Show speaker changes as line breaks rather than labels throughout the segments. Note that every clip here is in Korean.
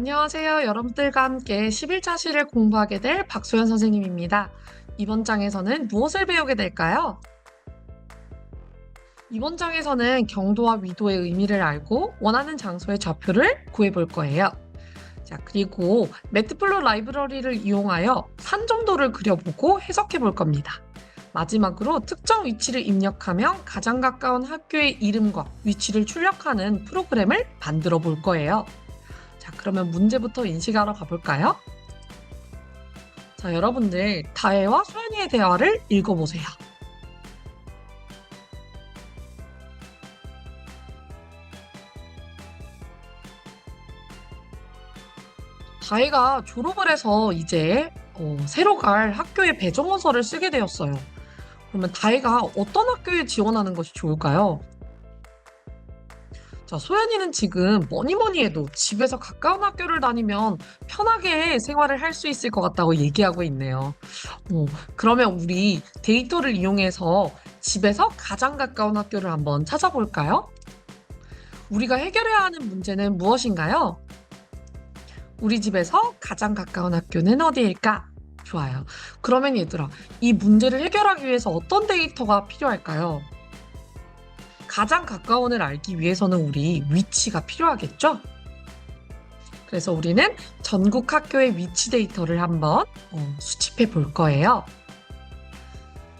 안녕하세요. 여러분들과 함께 11자시를 공부하게 될 박소연 선생님입니다. 이번 장에서는 무엇을 배우게 될까요? 이번 장에서는 경도와 위도의 의미를 알고 원하는 장소의 좌표를 구해볼 거예요. 자, 그리고 매트플로 라이브러리를 이용하여 산정도를 그려보고 해석해 볼 겁니다. 마지막으로 특정 위치를 입력하면 가장 가까운 학교의 이름과 위치를 출력하는 프로그램을 만들어 볼 거예요. 자, 그러면 문제부터 인식하러 가볼까요? 자, 여러분들 다혜와 소연이의 대화를 읽어보세요. 다혜가 졸업을 해서 이제 새로 갈 학교에 배정원서를 쓰게 되었어요. 그러면 다혜가 어떤 학교에 지원하는 것이 좋을까요? 자, 소연이는 지금 뭐니 뭐니 해도 집에서 가까운 학교를 다니면 편하게 생활을 할 수 있을 것 같다고 얘기하고 있네요. 어, 그러면 우리 데이터를 이용해서 집에서 가장 가까운 학교를 한번 찾아볼까요? 우리가 해결해야 하는 문제는 무엇인가요? 우리 집에서 가장 가까운 학교는 어디일까? 좋아요. 그러면 얘들아, 이 문제를 해결하기 위해서 어떤 데이터가 필요할까요? 가장 가까운을 알기 위해서는 우리 위치가 필요하겠죠? 그래서 우리는 전국 학교의 위치 데이터를 한번 수집해 볼 거예요.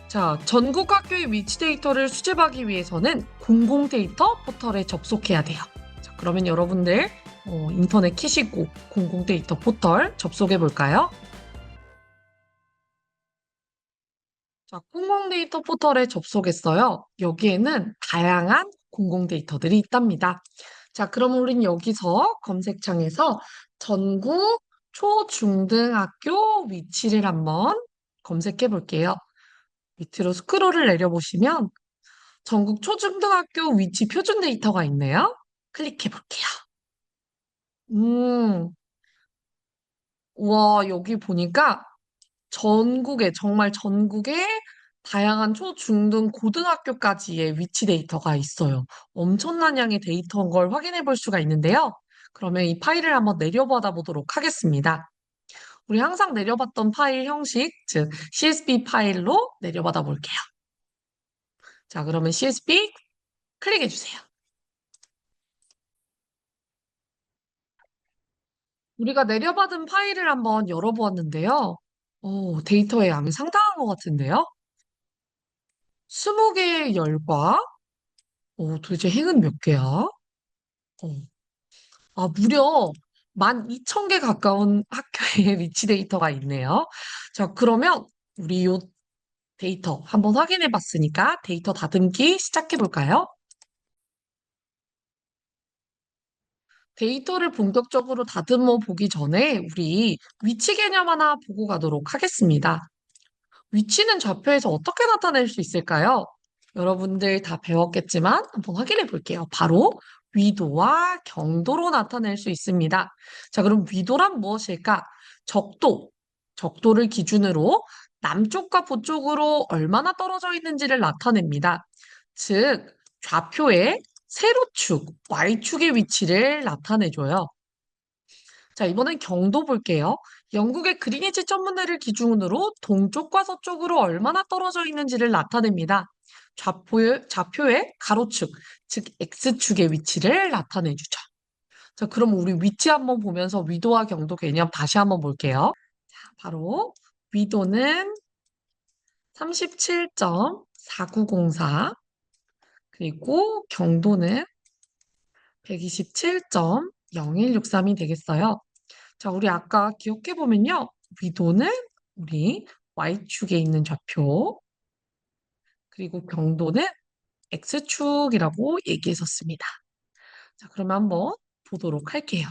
자, 전국 학교의 위치 데이터를 수집하기 위해서는 공공 데이터 포털에 접속해야 돼요. 자, 그러면 여러분들 인터넷 키시고 공공 데이터 포털 접속해 볼까요? 자, 공공 데이터 포털에 접속했어요. 여기에는 다양한 공공 데이터들이 있답니다. 자, 그럼 우린 여기서 검색창에서 전국 초중등학교 위치를 한번 검색해 볼게요. 밑으로 스크롤을 내려보시면 전국 초중등학교 위치 표준 데이터가 있네요. 클릭해 볼게요. 음, 와, 여기 보니까 정말 전국에 다양한 초, 중, 등, 고등학교까지의 위치 데이터가 있어요. 엄청난 양의 데이터인 걸 확인해 볼 수가 있는데요. 그러면 이 파일을 한번 내려받아 보도록 하겠습니다. 우리 항상 내려봤던 파일 형식, 즉 CSV 파일로 내려받아 볼게요. 자, 그러면 CSV 클릭해 주세요. 우리가 내려받은 파일을 한번 열어보았는데요. 데이터의 양이 상당한 것 같은데요. 20개의 열과, 도대체 행은 몇 개야? 무려 12,000개 가까운 학교의 위치 데이터가 있네요. 자, 그러면 우리 요 데이터 한번 확인해 봤으니까 데이터 다듬기 시작해 볼까요? 데이터를 본격적으로 다듬어 보기 전에 우리 위치 개념 하나 보고 가도록 하겠습니다. 위치는 좌표에서 어떻게 나타낼 수 있을까요? 여러분들 다 배웠겠지만 한번 확인해 볼게요. 바로 위도와 경도로 나타낼 수 있습니다. 자, 그럼 위도란 무엇일까? 적도, 적도를 기준으로 남쪽과 북쪽으로 얼마나 떨어져 있는지를 나타냅니다. 즉, 좌표의 세로축, Y축의 위치를 나타내줘요. 자, 이번엔 경도 볼게요. 영국의 그리니치 천문대를 기준으로 동쪽과 서쪽으로 얼마나 떨어져 있는지를 나타냅니다. 좌표의 가로축, 즉 X축의 위치를 나타내주죠. 자, 그럼 우리 위치 한번 보면서 위도와 경도 개념 다시 한번 볼게요. 자, 바로 위도는 37.4904, 그리고 경도는 127.0163이 되겠어요. 자, 우리 아까 기억해보면요. 위도는 우리 Y축에 있는 좌표, 그리고 경도는 X축이라고 얘기했었습니다. 자, 그러면 한번 보도록 할게요.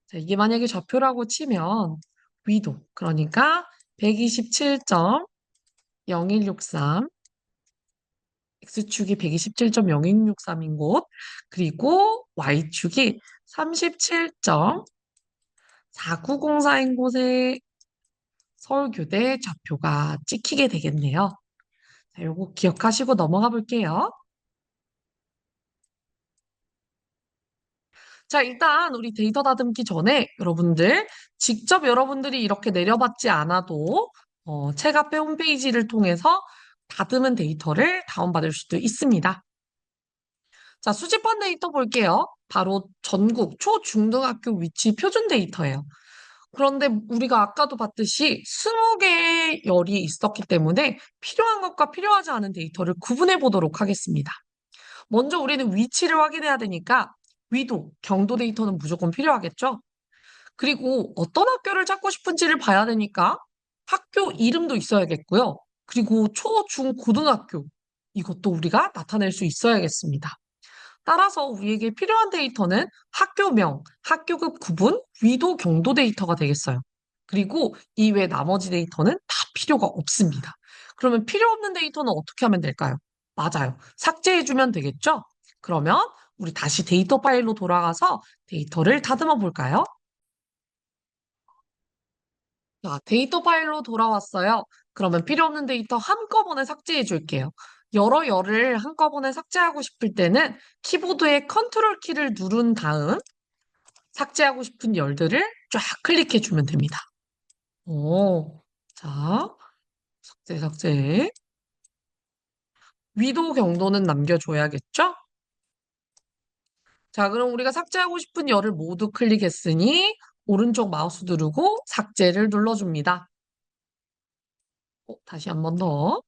자, 이게 만약에 좌표라고 치면 위도, 그러니까 127.0163, X축이 127.0163인 곳, 그리고 Y축이 37.4904인 곳에 서울교대 좌표가 찍히게 되겠네요. 자, 요거 기억하시고 넘어가 볼게요. 자, 일단 우리 데이터 다듬기 전에 여러분들 직접 여러분들이 이렇게 내려받지 않아도 책 앞에 홈페이지를 통해서 다듬은 데이터를 다운받을 수도 있습니다. 자, 수집한 데이터 볼게요. 바로 전국 초중등학교 위치 표준 데이터예요. 그런데 우리가 아까도 봤듯이 20개의 열이 있었기 때문에 필요한 것과 필요하지 않은 데이터를 구분해 보도록 하겠습니다. 먼저 우리는 위치를 확인해야 되니까 위도, 경도 데이터는 무조건 필요하겠죠? 그리고 어떤 학교를 찾고 싶은지를 봐야 되니까 학교 이름도 있어야겠고요. 그리고 초, 중, 고등학교 이것도 우리가 나타낼 수 있어야겠습니다. 따라서 우리에게 필요한 데이터는 학교명, 학교급 구분, 위도, 경도 데이터가 되겠어요. 그리고 이외 나머지 데이터는 다 필요가 없습니다. 그러면 필요 없는 데이터는 어떻게 하면 될까요? 맞아요. 삭제해주면 되겠죠? 그러면 우리 다시 데이터 파일로 돌아가서 데이터를 다듬어 볼까요? 자, 데이터 파일로 돌아왔어요. 그러면 필요 없는 데이터 한꺼번에 삭제해 줄게요. 여러 열을 한꺼번에 삭제하고 싶을 때는 키보드의 컨트롤 키를 누른 다음 삭제하고 싶은 열들을 쫙 클릭해 주면 됩니다. 오, 자, 삭제, 삭제. 위도 경도는 남겨줘야겠죠? 자, 그럼 우리가 삭제하고 싶은 열을 모두 클릭했으니 오른쪽 마우스 누르고 삭제를 눌러줍니다. 다시 한 번 더.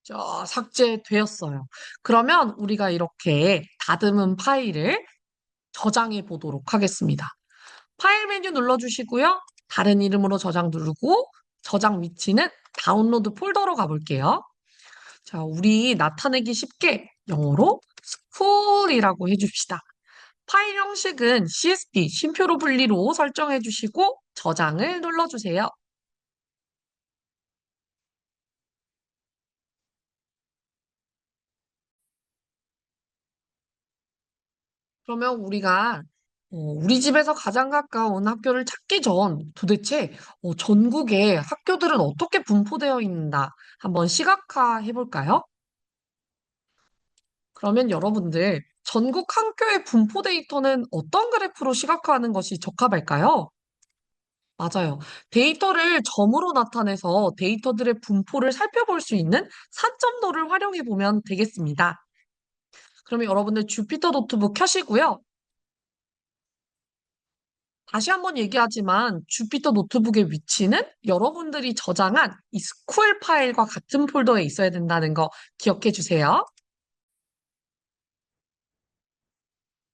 자, 삭제되었어요. 그러면 우리가 이렇게 다듬은 파일을 저장해 보도록 하겠습니다. 파일 메뉴 눌러주시고요. 다른 이름으로 저장 누르고 저장 위치는 다운로드 폴더로 가볼게요. 자, 우리 나타내기 쉽게 영어로 school이라고 해줍시다. 파일 형식은 CSV, 쉼표로 분리로 설정해 주시고 저장을 눌러주세요. 그러면 우리가 우리 집에서 가장 가까운 학교를 찾기 전 도대체 전국의 학교들은 어떻게 분포되어 있는가 한번 시각화 해볼까요? 그러면 여러분들 전국 학교의 분포 데이터는 어떤 그래프로 시각화하는 것이 적합할까요? 맞아요. 데이터를 점으로 나타내서 데이터들의 분포를 살펴볼 수 있는 산점도를 활용해 보면 되겠습니다. 그러면 여러분들 주피터 노트북 켜시고요. 다시 한번 얘기하지만 주피터 노트북의 위치는 여러분들이 저장한 이 스쿨 파일과 같은 폴더에 있어야 된다는 거 기억해 주세요.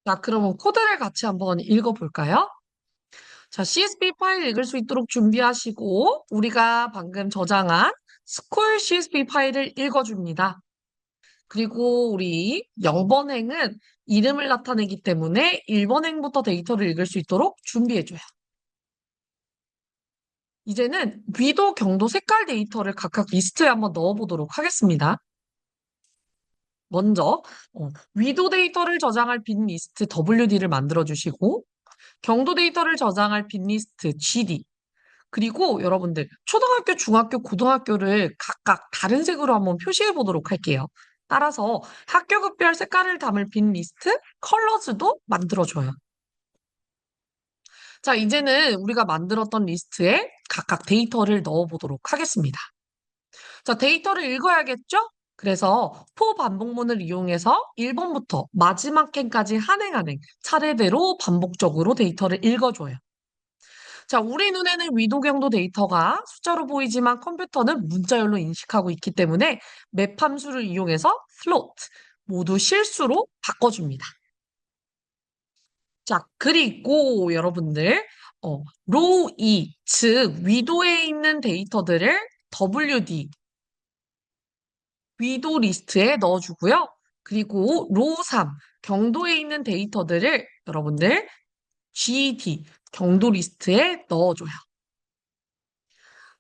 자, 그러면 코드를 같이 한번 읽어볼까요? 자, CSV 파일 읽을 수 있도록 준비하시고 우리가 방금 저장한 스쿨 CSV 파일을 읽어줍니다. 그리고 우리 0번행은 이름을 나타내기 때문에 1번행부터 데이터를 읽을 수 있도록 준비해줘요. 이제는 위도, 경도, 색깔 데이터를 각각 리스트에 한번 넣어보도록 하겠습니다. 먼저 위도 데이터를 저장할 빈 리스트 WD를 만들어주시고 경도 데이터를 저장할 빈 리스트 GD 그리고 여러분들 초등학교, 중학교, 고등학교를 각각 다른 색으로 한번 표시해 보도록 할게요. 따라서 학교급별 색깔을 담을 빈 리스트 컬러즈도 만들어줘요. 자, 이제는 우리가 만들었던 리스트에 각각 데이터를 넣어보도록 하겠습니다. 자, 데이터를 읽어야겠죠? 그래서 포 반복문을 이용해서 1번부터 마지막 캔까지 한 행 한 행 차례대로 반복적으로 데이터를 읽어줘요. 자, 우리 눈에는 위도경도 데이터가 숫자로 보이지만 컴퓨터는 문자열로 인식하고 있기 때문에 맵 함수를 이용해서 float 모두 실수로 바꿔줍니다. 자, 그리고 여러분들 row 2, 즉 위도에 있는 데이터들을 WD 위도 리스트에 넣어주고요. 그리고 row 3, 경도에 있는 데이터들을 여러분들 GD 경도 리스트에 넣어줘요.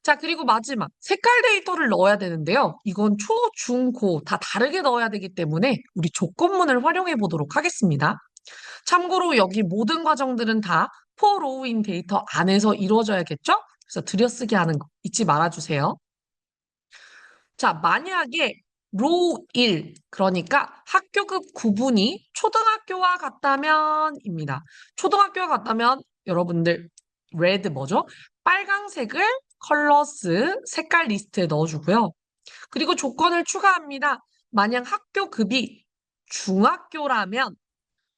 자, 그리고 마지막 색깔 데이터를 넣어야 되는데요. 이건 초, 중, 고 다 다르게 넣어야 되기 때문에 우리 조건문을 활용해 보도록 하겠습니다. 참고로 여기 모든 과정들은 다 for row인 데이터 안에서 이루어져야겠죠? 그래서 들여쓰기 하는 거 잊지 말아주세요. 자, 만약에 로 1, 그러니까 학교급 구분이 초등학교와 같다면입니다. 초등학교와 같다면 여러분들 레드 뭐죠? 빨강색을 컬러스 색깔 리스트에 넣어주고요. 그리고 조건을 추가합니다. 만약 학교급이 중학교라면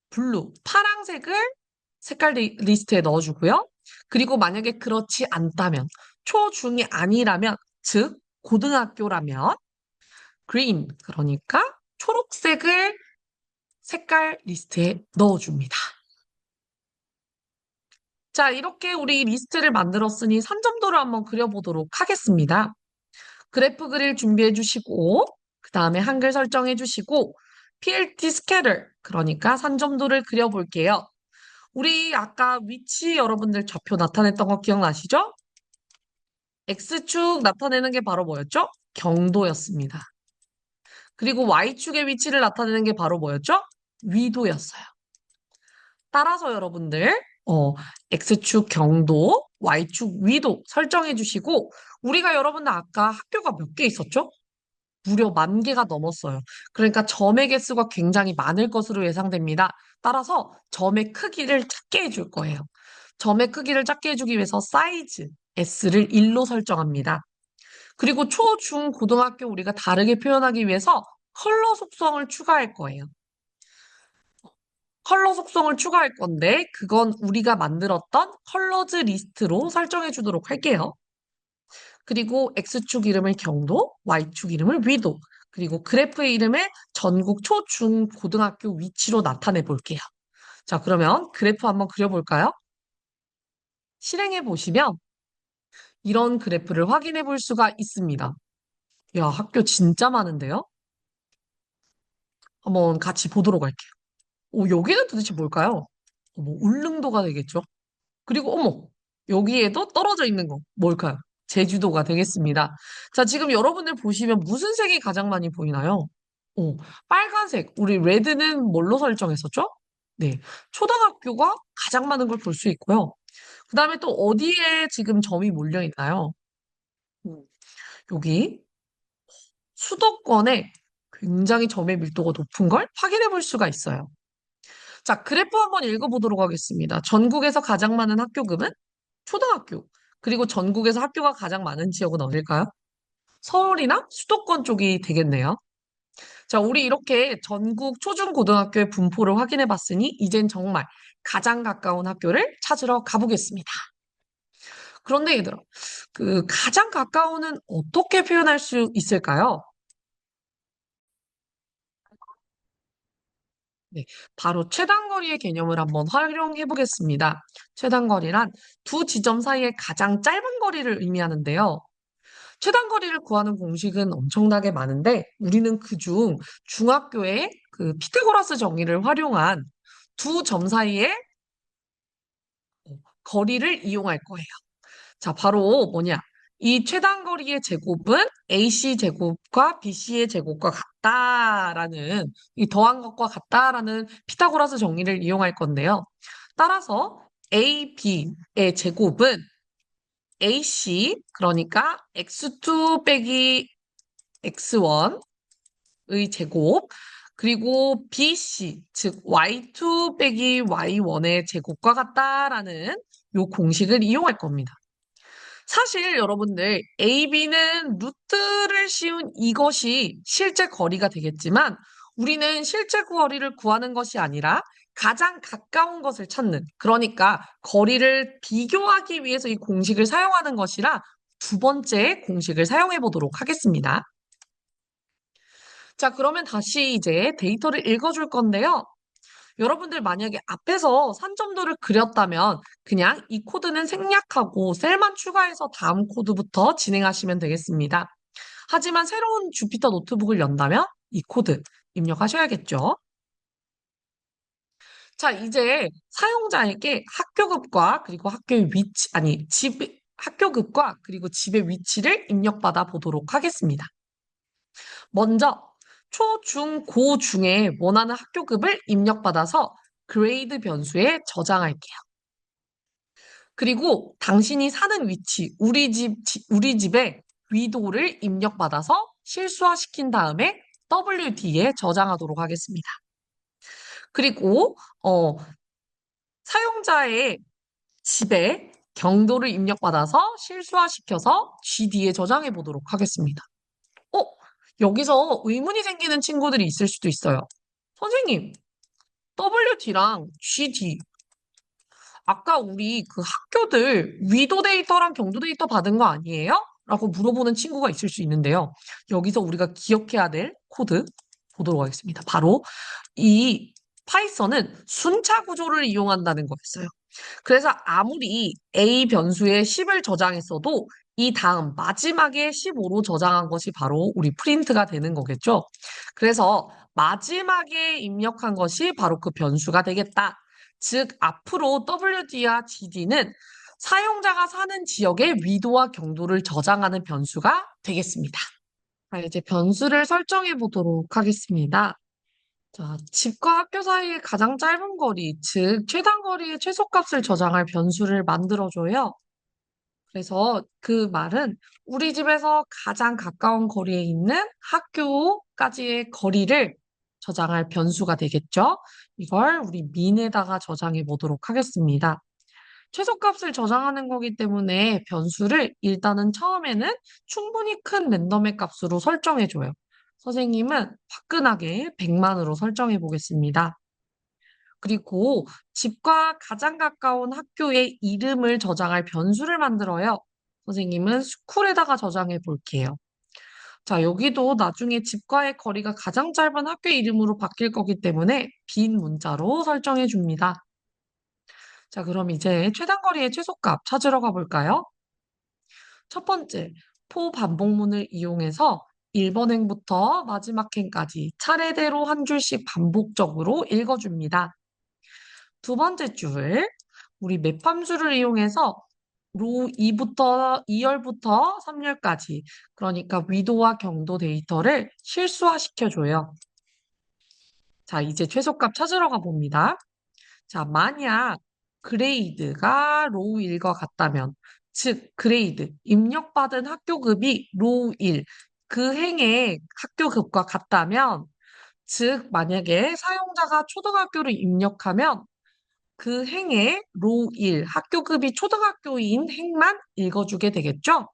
블루, 파랑색을 색깔 리스트에 넣어주고요. 그리고 만약에 그렇지 않다면, 초중이 아니라면, 즉, 고등학교라면, green, 그러니까 초록색을 색깔 리스트에 넣어줍니다. 자, 이렇게 우리 리스트를 만들었으니 산점도를 한번 그려보도록 하겠습니다. 그래프 그릴 준비해 주시고, 그 다음에 한글 설정해 주시고, PLT 스케줄, 그러니까 산점도를 그려볼게요. 우리 아까 위치 여러분들 좌표 나타냈던 거 기억나시죠? X축 나타내는 게 바로 뭐였죠? 경도였습니다. 그리고 Y축의 위치를 나타내는 게 바로 뭐였죠? 위도였어요. 따라서 여러분들, X축 경도, Y축 위도 설정해 주시고, 우리가 여러분들 아까 학교가 몇 개 있었죠? 무려 10,000개가 넘었어요. 그러니까 점의 개수가 굉장히 많을 것으로 예상됩니다. 따라서 점의 크기를 작게 해줄 거예요. 점의 크기를 작게 해주기 위해서 사이즈 S를 1로 설정합니다. 그리고 초, 중, 고등학교 우리가 다르게 표현하기 위해서 컬러 속성을 추가할 거예요. 컬러 속성을 추가할 건데 그건 우리가 만들었던 컬러즈 리스트로 설정해 주도록 할게요. 그리고 X축 이름을 경도, Y축 이름을 위도, 그리고 그래프의 이름을 전국 초, 중, 고등학교 위치로 나타내 볼게요. 자, 그러면 그래프 한번 그려볼까요? 실행해 보시면 이런 그래프를 확인해 볼 수가 있습니다. 야, 학교 진짜 많은데요? 한번 같이 보도록 할게요. 여기는 도대체 뭘까요? 울릉도가 되겠죠? 그리고 여기에도 떨어져 있는 거 뭘까요? 제주도가 되겠습니다. 자, 지금 여러분들 보시면 무슨 색이 가장 많이 보이나요? 어, 빨간색. 우리 레드는 뭘로 설정했었죠? 네. 초등학교가 가장 많은 걸 볼 수 있고요. 그 다음에 또 어디에 지금 점이 몰려 있나요? 음, 여기 수도권에 굉장히 점의 밀도가 높은 걸 확인해 볼 수가 있어요. 자, 그래프 한번 읽어보도록 하겠습니다. 전국에서 가장 많은 학교급은 초등학교. 그리고 전국에서 학교가 가장 많은 지역은 어딜까요? 서울이나 수도권 쪽이 되겠네요. 자, 우리 이렇게 전국 초중고등학교의 분포를 확인해 봤으니 이젠 정말 가장 가까운 학교를 찾으러 가보겠습니다. 그런데 얘들아, 그 가장 가까운은 어떻게 표현할 수 있을까요? 네, 바로 최단거리의 개념을 한번 활용해 보겠습니다. 최단거리란 두 지점 사이의 가장 짧은 거리를 의미하는데요. 최단거리를 구하는 공식은 엄청나게 많은데 우리는 그중 중학교의 그 피타고라스 정의를 활용한 두 점 사이의 거리를 이용할 거예요. 자, 바로 뭐냐? 이 최단거리의 제곱은 AC 제곱과 BC의 제곱과 같다라는 이 더한 것과 같다라는 피타고라스 정의를 이용할 건데요. 따라서 AB의 제곱은 AC 그러니까 X2 빼기 X1의 제곱 그리고 BC 즉 Y2 빼기 Y1의 제곱과 같다라는 요 공식을 이용할 겁니다. 사실 여러분들 AB는 루트를 씌운 이것이 실제 거리가 되겠지만 우리는 실제 거리를 구하는 것이 아니라 가장 가까운 것을 찾는 그러니까 거리를 비교하기 위해서 이 공식을 사용하는 것이라 두 번째 공식을 사용해 보도록 하겠습니다. 자, 그러면 다시 이제 데이터를 읽어줄 건데요. 여러분들 만약에 앞에서 산점도를 그렸다면 그냥 이 코드는 생략하고 셀만 추가해서 다음 코드부터 진행하시면 되겠습니다. 하지만 새로운 주피터 노트북을 연다면 이 코드 입력하셔야겠죠. 자, 이제 사용자에게 학교급과 그리고 학교의 위치, 아니, 학교급과 그리고 집의 위치를 입력받아 보도록 하겠습니다. 먼저 초, 중, 고 중에 원하는 학교급을 입력받아서 그레이드 변수에 저장할게요. 그리고 당신이 사는 위치, 우리 집의 위도를 입력받아서 실수화시킨 다음에 WD에 저장하도록 하겠습니다. 그리고 사용자의 집에 경도를 입력받아서 실수화시켜서 GD에 저장해 보도록 하겠습니다. 어, 여기서 의문이 생기는 친구들이 있을 수도 있어요. 선생님, WD랑 GD, 아까 우리 그 학교들 위도 데이터랑 경도 데이터 받은 거 아니에요? 라고 물어보는 친구가 있을 수 있는데요. 여기서 우리가 기억해야 될 코드 보도록 하겠습니다. 바로 이 파이썬은 순차 구조를 이용한다는 거였어요. 그래서 아무리 A 변수에 10을 저장했어도 이 다음 마지막에 15로 저장한 것이 바로 우리 프린트가 되는 거겠죠. 그래서 마지막에 입력한 것이 바로 그 변수가 되겠다. 즉, 앞으로 WD와 GD는 사용자가 사는 지역의 위도와 경도를 저장하는 변수가 되겠습니다. 자, 이제 변수를 설정해 보도록 하겠습니다. 자, 집과 학교 사이의 가장 짧은 거리, 즉 최단 거리의 최소값을 저장할 변수를 만들어줘요. 그래서 그 말은 우리 집에서 가장 가까운 거리에 있는 학교까지의 거리를 저장할 변수가 되겠죠. 이걸 우리 민에다가 저장해 보도록 하겠습니다. 최소값을 저장하는 거기 때문에 변수를 일단은 처음에는 충분히 큰 랜덤의 값으로 설정해줘요. 선생님은 화끈하게 100만으로 설정해 보겠습니다. 그리고 집과 가장 가까운 학교의 이름을 저장할 변수를 만들어요. 선생님은 스쿨에다가 저장해 볼게요. 자, 여기도 나중에 집과의 거리가 가장 짧은 학교 이름으로 바뀔 거기 때문에 빈 문자로 설정해 줍니다. 자, 그럼 이제 최단 거리의 최소값 찾으러 가볼까요? 첫 번째, 포 반복문을 이용해서 1번 행부터 마지막 행까지 차례대로 한 줄씩 반복적으로 읽어줍니다. 두 번째 줄, 우리 맵 함수를 이용해서 로 2열부터 3열까지, 그러니까 위도와 경도 데이터를 실수화시켜줘요. 자, 이제 최소값 찾으러 가봅니다. 자, 만약 그레이드가 로우 1과 같다면, 즉, 그레이드, 입력받은 학교급이 로우 1, 그 행의 학교급과 같다면, 즉, 만약에 사용자가 초등학교를 입력하면 그 행의 로우 1, 학교급이 초등학교인 행만 읽어주게 되겠죠?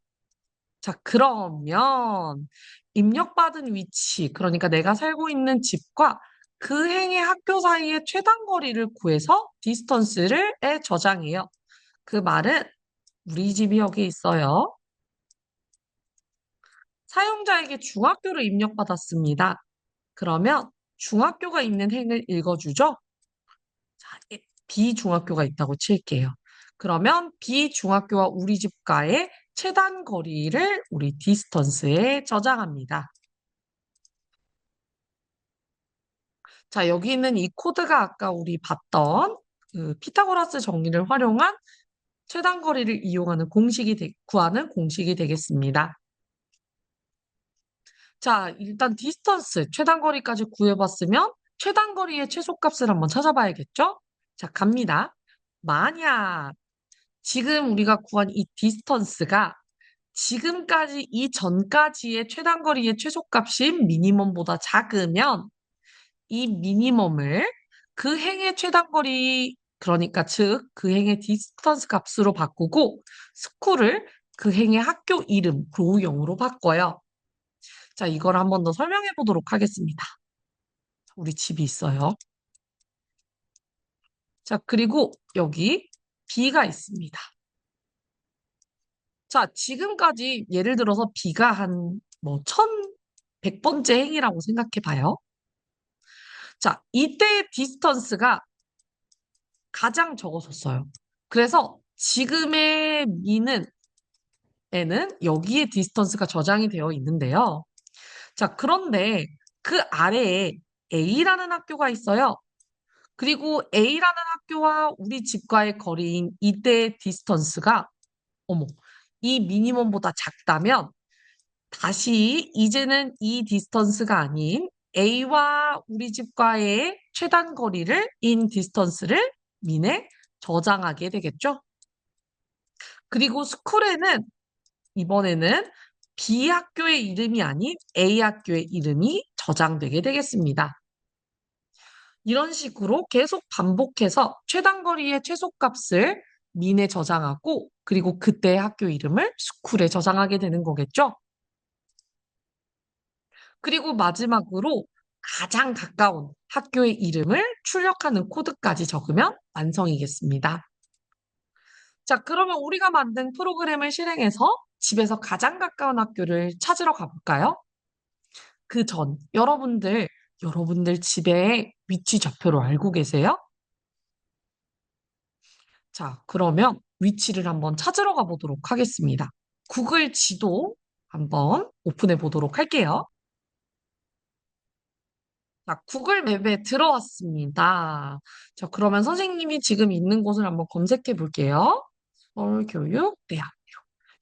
자, 그러면 입력받은 위치, 그러니까 내가 살고 있는 집과 그 행의 학교 사이의 최단 거리를 구해서 디스턴스를 저장해요. 그 말은 우리 집이 여기 있어요. 사용자에게 중학교를 입력받았습니다. 그러면 중학교가 있는 행을 읽어주죠? 자, B중학교가 있다고 칠게요. 그러면 B중학교와 우리 집과의 최단 거리를 우리 디스턴스에 저장합니다. 자, 여기 있는 이 코드가 아까 우리 봤던 그 피타고라스 정리를 활용한 최단 거리를 이용하는 구하는 공식이 되겠습니다. 자, 일단 디스턴스, 최단 거리까지 구해봤으면 최단 거리의 최소값을 한번 찾아봐야겠죠? 자, 갑니다. 만약 지금 우리가 구한 이 디스턴스가 지금까지 이전까지의 최단 거리의 최소값인 미니멈보다 작으면 이 미니멈을 그 행의 최단 거리, 그러니까 즉 그 행의 디스턴스 값으로 바꾸고 스쿨을 그 행의 학교 이름 로우형으로 바꿔요. 자, 이걸 한 번 더 설명해 보도록 하겠습니다. 우리 집이 있어요. 자, 그리고 여기 B가 있습니다. 자, 지금까지 예를 들어서 B가 한 뭐 1100번째 행이라고 생각해 봐요. 자, 이때의 디스턴스가 가장 적었었어요. 그래서 지금의 미는 에는 여기에 디스턴스가 저장이 되어 있는데요. 자, 그런데 그 아래에 A라는 학교가 있어요. 그리고 A라는 학교와 우리 집과의 거리인 이때의 디스턴스가 어머, 이 미니멈보다 작다면 다시 이제는 이 디스턴스가 아닌 A와 우리 집과의 최단 거리를 인 디스턴스를 민에 저장하게 되겠죠. 그리고 스쿨에는 이번에는 B 학교의 이름이 아닌 A 학교의 이름이 저장되게 되겠습니다. 이런 식으로 계속 반복해서 최단거리의 최소값을 민에 저장하고 그리고 그때의 학교 이름을 스쿨에 저장하게 되는 거겠죠? 그리고 마지막으로 가장 가까운 학교의 이름을 출력하는 코드까지 적으면 완성이겠습니다. 자, 그러면 우리가 만든 프로그램을 실행해서 집에서 가장 가까운 학교를 찾으러 가볼까요? 그 전, 여러분들 집에 위치 좌표를 알고 계세요? 자, 그러면 위치를 한번 찾으러 가보도록 하겠습니다. 구글 지도 한번 오픈해 보도록 할게요. 자, 구글 맵에 들어왔습니다. 자, 그러면 선생님이 지금 있는 곳을 한번 검색해 볼게요. 서울교육대학.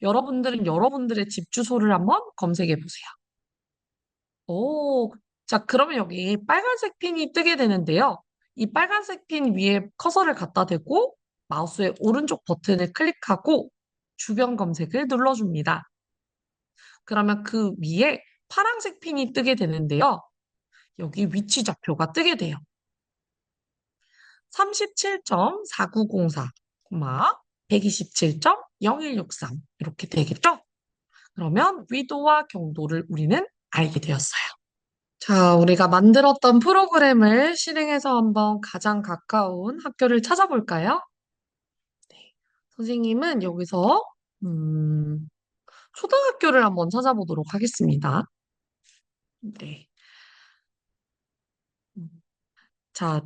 여러분들은 여러분들의 집 주소를 한번 검색해 보세요. 오, 자, 그러면 여기 빨간색 핀이 뜨게 되는데요. 이 빨간색 핀 위에 커서를 갖다 대고 마우스의 오른쪽 버튼을 클릭하고 주변 검색을 눌러줍니다. 그러면 그 위에 파란색 핀이 뜨게 되는데요. 여기 위치 좌표가 뜨게 돼요. 37.4904, 127.0163 이렇게 되겠죠? 그러면 위도와 경도를 우리는 알게 되었어요. 자, 우리가 만들었던 프로그램을 실행해서 한번 가장 가까운 학교를 찾아볼까요? 네. 선생님은 여기서 음, 초등학교를 한번 찾아보도록 하겠습니다. 네. 음, 자,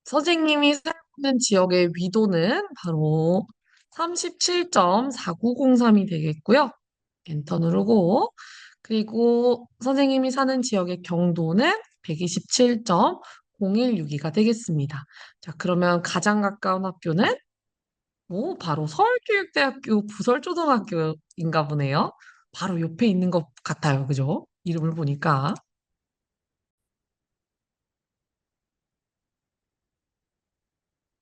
선생님이 사는 지역의 위도는 바로 37.4903이 되겠고요. 엔터 누르고, 그리고 선생님이 사는 지역의 경도는 127.0162가 되겠습니다. 자, 그러면 가장 가까운 학교는 바로 서울교육대학교 부설초등학교인가 보네요. 바로 옆에 있는 것 같아요. 그죠? 이름을 보니까.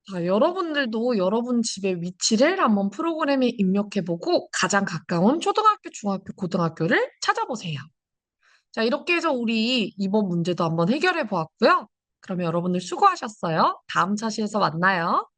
자, 여러분들도 여러분 집의 위치를 한번 프로그램에 입력해보고 가장 가까운 초등학교, 중학교, 고등학교를 찾아보세요. 자, 이렇게 해서 우리 이번 문제도 한번 해결해 보았고요. 그러면 여러분들 수고하셨어요. 다음 차시에서 만나요.